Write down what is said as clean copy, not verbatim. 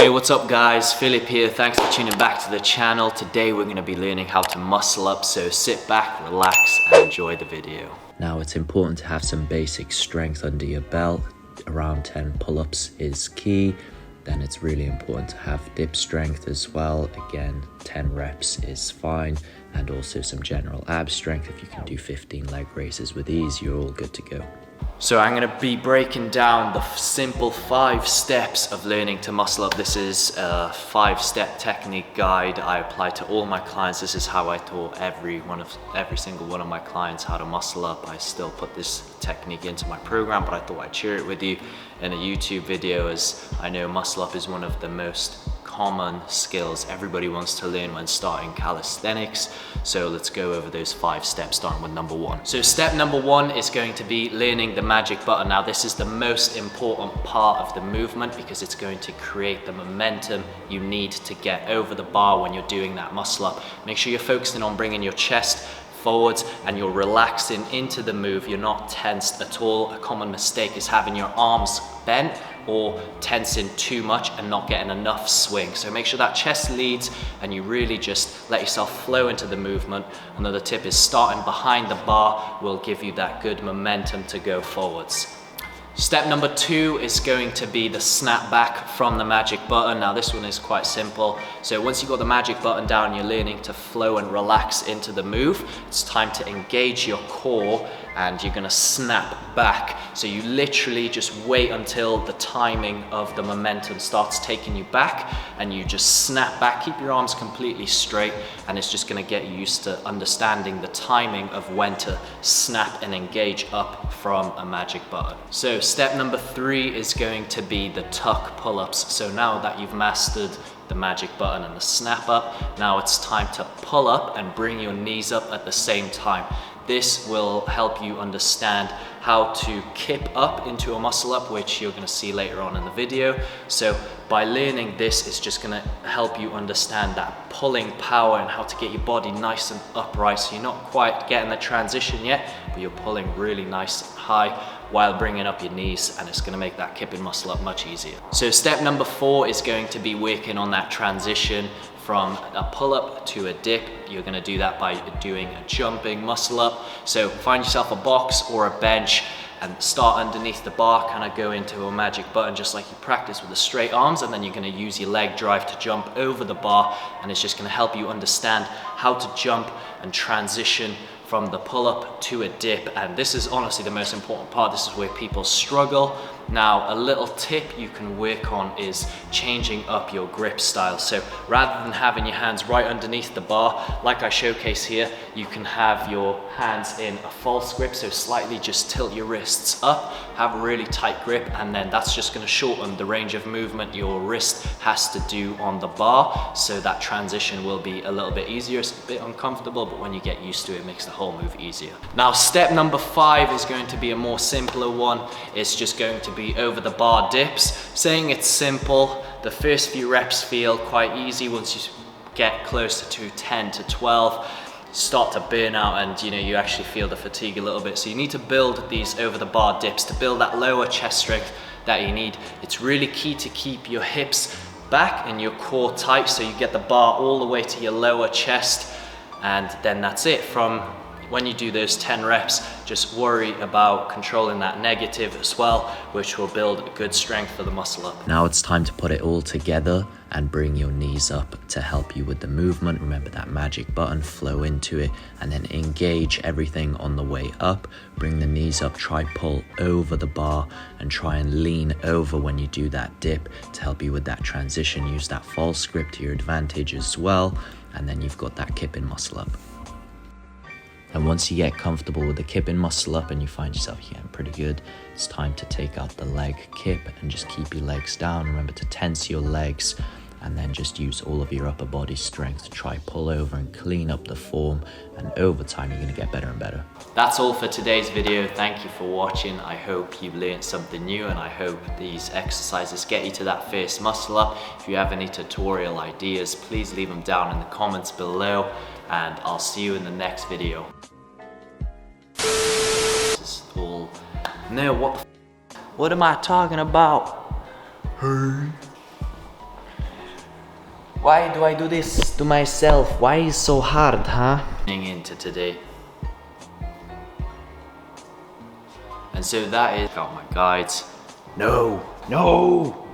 Hey, what's up guys? Philip here. Thanks for tuning back to the channel. Today we're going to be learning how to muscle up, so sit back, relax and enjoy the video. Now it's important to have some basic strength under your belt. Around 10 pull-ups is key. Then it's really important to have dip strength as well. Again, 10 reps is fine. And also some general ab strength. If you can do 15 leg raises with ease, you're all good to go. So I'm going to be breaking down the simple 5 steps of learning to muscle up. This is a 5-step technique guide I apply to all my clients. This is how I taught every single one of my clients how to muscle up. I still put this technique into my program, but I thought I'd share it with you in a YouTube video, as I know muscle up is one of the most common skills everybody wants to learn when starting calisthenics. So let's go over those 5 steps, starting with number 1. So step number 1 is going to be learning the magic button. Now this is the most important part of the movement because it's going to create the momentum you need to get over the bar when you're doing that muscle up. Make sure you're focusing on bringing your chest forwards and you're relaxing into the move. You're not tensed at all. A common mistake is having your arms bent or tensing too much and not getting enough swing. So make sure that chest leads and you really just let yourself flow into the movement. Another tip is starting behind the bar will give you that good momentum to go forwards. Step number 2 is going to be the snapback from the magic button. Now this one is quite simple. So once you've got the magic button down, you're learning to flow and relax into the move. It's time to engage your core and you're gonna snap back. So you literally just wait until the timing of the momentum starts taking you back and you just snap back. Keep your arms completely straight and it's just gonna get you used to understanding the timing of when to snap and engage up from a magic button. So step number 3 is going to be the tuck pull-ups. So now that you've mastered the magic button and the snap up, now it's time to pull up and bring your knees up at the same time. This will help you understand how to kip up into a muscle up, which you're going to see later on in the video. So by learning this, it's just going to help you understand that pulling power and how to get your body nice and upright. So you're not quite getting the transition yet, but you're pulling really nice and high while bringing up your knees, and it's going to make that kipping muscle up much easier. So step number 4 is going to be working on that transition from a pull-up to a dip. You're going to do that by doing a jumping muscle up. So find yourself a box or a bench and start underneath the bar, kind of go into a magic button just like you practice with the straight arms, and then you're going to use your leg drive to jump over the bar, and it's just going to help you understand how to jump and transition from the pull-up to a dip. And this is honestly the most important part. This is where people struggle. Now, a little tip you can work on is changing up your grip style. So rather than having your hands right underneath the bar, like I showcase here, you can have your hands in a false grip. So slightly just tilt your wrists up, have a really tight grip, and then that's just gonna shorten the range of movement your wrist has to do on the bar. So that transition will be a little bit easier. It's a bit uncomfortable, but when you get used to it, it makes the whole move easier. Now, step number 5 is going to be a more simpler one. It's just going to be over the bar dips. Saying it's simple, the first few reps feel quite easy. Once you get closer to 10 to 12, start to burn out and you actually feel the fatigue a little bit. So you need to build these over the bar dips to build that lower chest strength that you need. It's really key to keep your hips back and your core tight so you get the bar all the way to your lower chest, and then that's it. From when you do those 10 reps, just worry about controlling that negative as well, which will build a good strength for the muscle up. Now it's time to put it all together and bring your knees up to help you with the movement. Remember that magic button, flow into it, and then engage everything on the way up. Bring the knees up, try pull over the bar, and try and lean over when you do that dip to help you with that transition. Use that false grip to your advantage as well, and then you've got that kipping muscle up. And once you get comfortable with the kipping muscle up and you find yourself getting pretty good, it's time to take out the leg kip and just keep your legs down. Remember to tense your legs and then just use all of your upper body strength to try pull over and clean up the form, and over time you're going to get better and better. That's all for today's video. Thank you for watching. I hope you've learned something new, and I hope these exercises get you to that first muscle up. If you have any tutorial ideas, please leave them down in the comments below, and I'll see you in the next video. This is all... No, what am I talking about? Hey. Why do I do this to myself? Why is so hard, huh? Into today. And so that is got my guides. No, no!